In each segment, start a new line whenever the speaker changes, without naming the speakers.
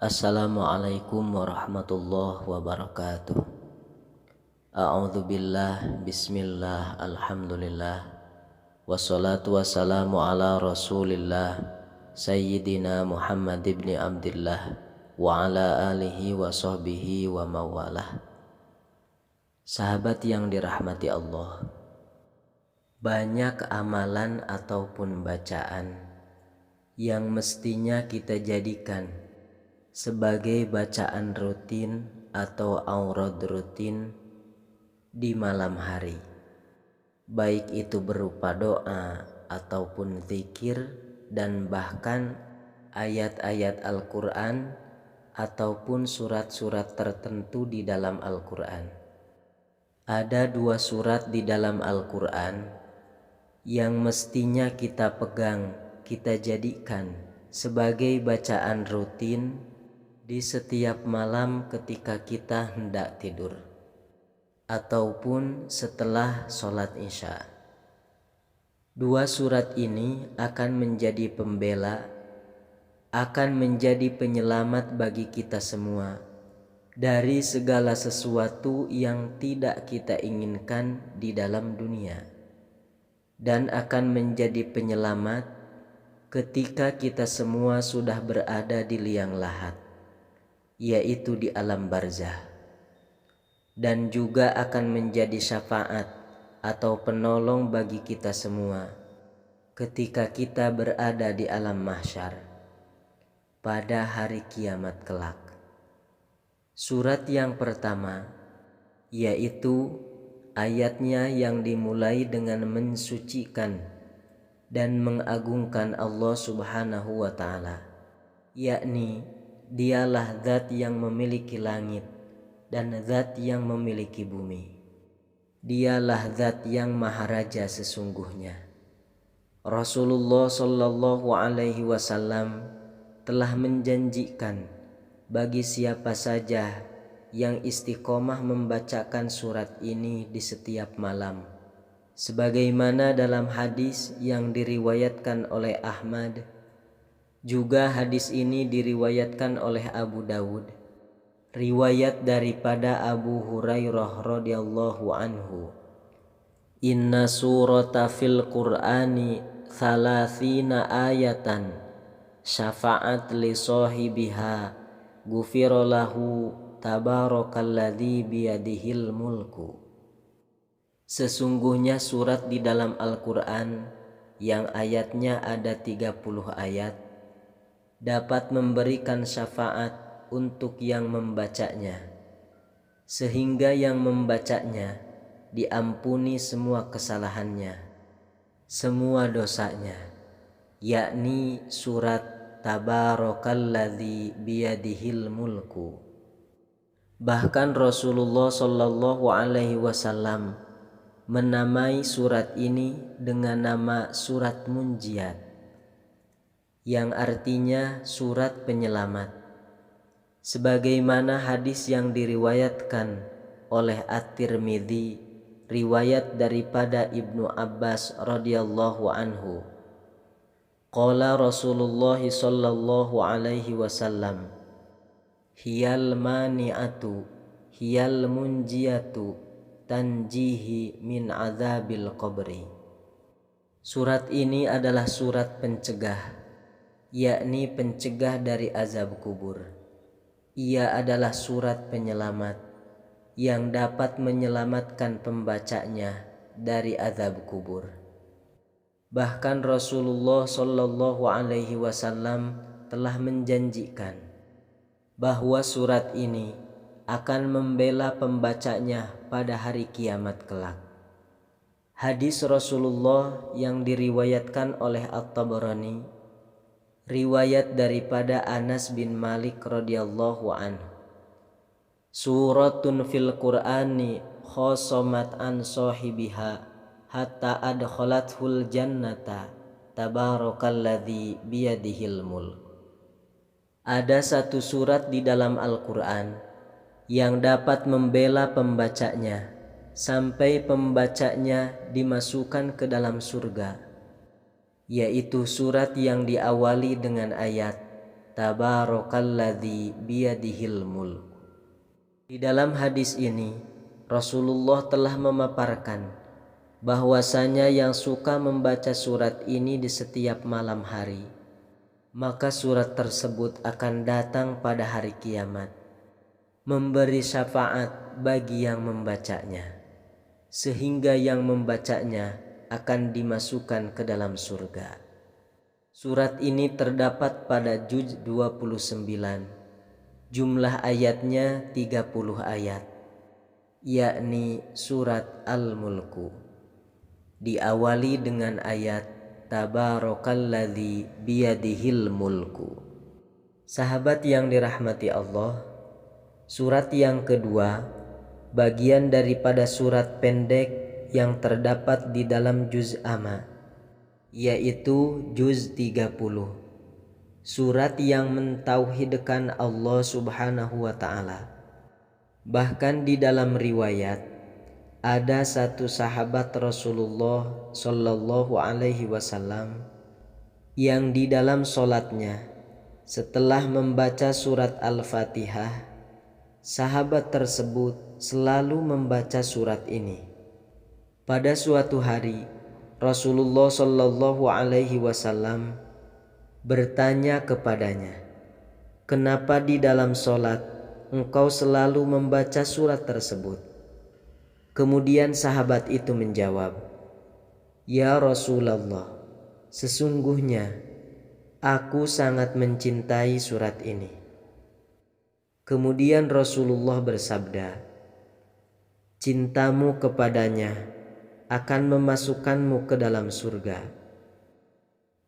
Assalamualaikum warahmatullahi wabarakatuh. A'udzubillah, bismillah, alhamdulillah. Wassalatu wassalamu ala rasulillah Sayyidina Muhammad ibn Abdillah wa ala alihi wa sahbihi wa mawalah. Sahabat yang dirahmati Allah, banyak amalan ataupun bacaan yang mestinya kita jadikan sebagai bacaan rutin atau aurad rutin di malam hari, baik itu berupa doa ataupun zikir dan bahkan ayat-ayat Al-Quran ataupun surat-surat tertentu di dalam Al-Quran. Ada 2 surat di dalam Al-Quran yang mestinya kita pegang, kita jadikan sebagai bacaan rutin di setiap malam ketika kita hendak tidur ataupun setelah sholat isya. 2 surat ini akan menjadi pembela, akan menjadi penyelamat bagi kita semua dari segala sesuatu yang tidak kita inginkan di dalam dunia, dan akan menjadi penyelamat ketika kita semua sudah berada di liang lahat, yaitu di alam barzah, dan juga akan menjadi syafaat atau penolong bagi kita semua ketika kita berada di alam mahsyar pada hari kiamat kelak. Surat yang pertama yaitu ayatnya yang dimulai dengan mensucikan dan mengagungkan Allah Subhanahu wa ta'ala, yakni Dialah zat yang memiliki langit dan zat yang memiliki bumi. Dialah zat yang maharaja sesungguhnya. Rasulullah sallallahu alaihi wasallam telah menjanjikan bagi siapa saja yang istiqomah membacakan surat ini di setiap malam, sebagaimana dalam hadis yang diriwayatkan oleh Ahmad. Juga hadis ini diriwayatkan oleh Abu Dawud, riwayat daripada Abu Hurairah radhiyallahu anhu. Inna surata fil Qur'ani 30 ayatan syafa'at li sahibiha ghufira lahu tabarakalladzi biyadihil mulku. Sesungguhnya surat di dalam Al-Quran yang ayatnya ada 30 ayat dapat memberikan syafaat untuk yang membacanya, sehingga yang membacanya diampuni semua kesalahannya, semua dosanya, yakni surat Tabarakalladzi biyadihil mulku. Bahkan Rasulullah sallallahu alaihi wasallam menamai surat ini dengan nama surat Munjiat, yang artinya surat penyelamat, sebagaimana hadis yang diriwayatkan oleh At-Tirmidzi, riwayat daripada Ibnu Abbas radhiyallahu anhu. Qala Rasulullah sallallahu alaihi wasallam, hiyal mani'atu hiyal munjiatu tanjihi min azabil qabri. Surat ini adalah surat pencegah, yakni pencegah dari azab kubur. Ia adalah surat penyelamat yang dapat menyelamatkan pembacanya dari azab kubur. Bahkan Rasulullah sallallahu alaihi wasallam telah menjanjikan bahwa surat ini akan membela pembacanya pada hari kiamat kelak. Hadis Rasulullah yang diriwayatkan oleh At-Tabarani, riwayat daripada Anas bin Malik radhiyallahu anhu. Suratun fil Qur'ani khosomat an sahibiha hatta adkhalathul jannata tabarakalladzi biyadihil mulk. Ada 1 surat di dalam Al-Quran yang dapat membela pembacanya sampai pembacanya dimasukkan ke dalam surga, yaitu surat yang diawali dengan ayat Tabarakalladzi biyadihil mulk. Di dalam hadis ini Rasulullah telah memaparkan bahwasanya yang suka membaca surat ini di setiap malam hari, maka surat tersebut akan datang pada hari kiamat, memberi syafaat bagi yang membacanya, sehingga yang membacanya akan dimasukkan ke dalam surga. Surat ini terdapat pada juz 29, jumlah ayatnya 30 ayat, yakni surat Al-Mulku. Diawali dengan ayat Tabarakalladzi biyadihil mulku. Sahabat yang dirahmati Allah, surat yang kedua bagian daripada surat pendek yang terdapat di dalam juz amma, yaitu juz 30, surat yang mentauhidkan Allah Subhanahu wa ta'ala. Bahkan di dalam riwayat ada satu sahabat Rasulullah Shallallahu alaihi wasallam yang di dalam sholatnya setelah membaca surat Al-Fatihah, sahabat tersebut selalu membaca surat ini. Pada suatu hari Rasulullah Shallallahu alaihi wasallam bertanya kepadanya, "Kenapa di dalam sholat engkau selalu membaca surat tersebut?" Kemudian sahabat itu menjawab, "Ya Rasulullah, sesungguhnya aku sangat mencintai surat ini." Kemudian Rasulullah bersabda, "Cintamu kepadanya akan memasukkanmu ke dalam surga."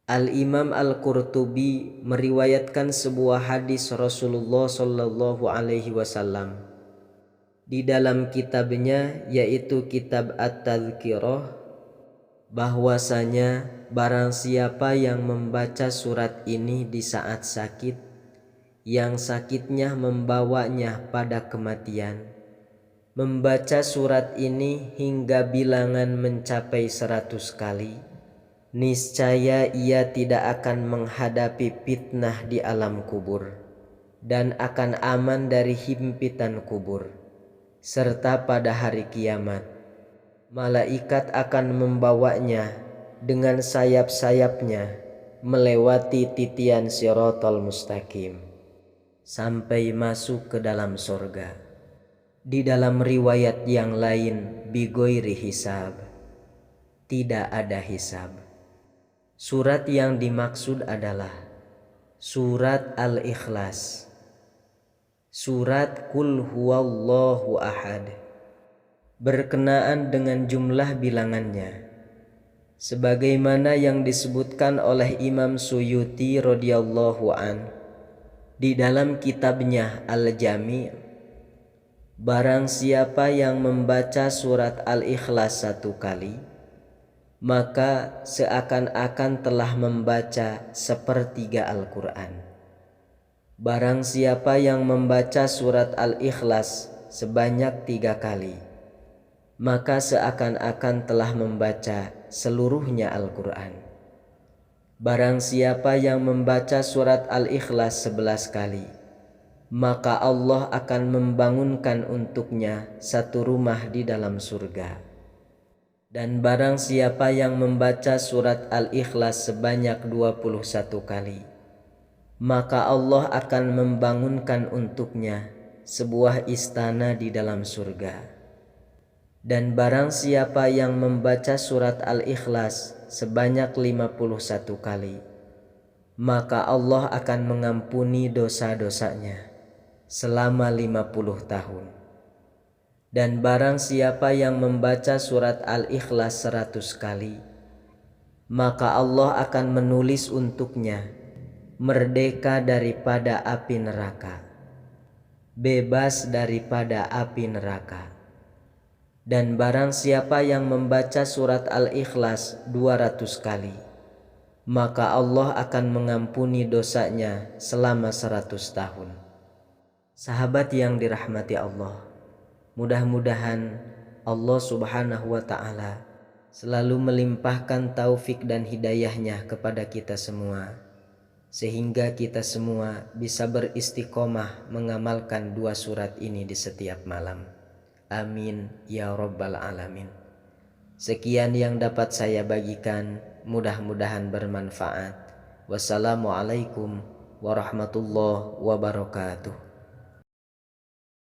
Al-Imam Al-Qurtubi meriwayatkan sebuah hadis Rasulullah Shallallahu alaihi wasallam di dalam kitabnya, yaitu kitab At-Tadhkirah, bahwasanya barang siapa yang membaca surat ini di saat sakit, yang sakitnya membawanya pada kematian, membaca surat ini hingga bilangan mencapai 100 kali, niscaya ia tidak akan menghadapi fitnah di alam kubur dan akan aman dari himpitan kubur. Serta pada hari kiamat, malaikat akan membawanya dengan sayap-sayapnya melewati titian Shiratal Mustaqim sampai masuk ke dalam surga. Di dalam riwayat yang lain, bigoiri hisab, tidak ada hisab. Surat yang dimaksud adalah surat Al-Ikhlas, surat Qul huwallahu ahad, berkenaan dengan jumlah bilangannya, sebagaimana yang disebutkan oleh Imam Suyuti radhiyallahu an di dalam kitabnya Al-Jami'. Barang siapa yang membaca surat Al-Ikhlas 1 kali, maka seakan-akan telah membaca sepertiga Al-Quran. Barang siapa yang membaca surat Al-Ikhlas sebanyak 3 kali, maka seakan-akan telah membaca seluruhnya Al-Quran. Barang siapa yang membaca surat Al-Ikhlas 11 kali, maka Allah akan membangunkan untuknya satu rumah di dalam surga. Dan barang siapa yang membaca surat Al-Ikhlas sebanyak 21 kali, maka Allah akan membangunkan untuknya sebuah istana di dalam surga. Dan barang siapa yang membaca surat Al-Ikhlas sebanyak 51 kali, maka Allah akan mengampuni dosa-dosanya selama 50 tahun. Dan barang siapa yang membaca surat Al-Ikhlas 100 kali, maka Allah akan menulis untuknya merdeka daripada api neraka, bebas daripada api neraka. Dan barang siapa yang membaca surat Al-Ikhlas 200 kali, maka Allah akan mengampuni dosanya selama 100 tahun. Sahabat yang dirahmati Allah, mudah-mudahan Allah Subhanahu wa ta'ala selalu melimpahkan taufik dan hidayahnya kepada kita semua, sehingga kita semua bisa beristiqomah mengamalkan 2 surat ini di setiap malam. Amin ya rabbal alamin. Sekian yang dapat saya bagikan, mudah-mudahan bermanfaat. Wassalamualaikum warahmatullahi wabarakatuh.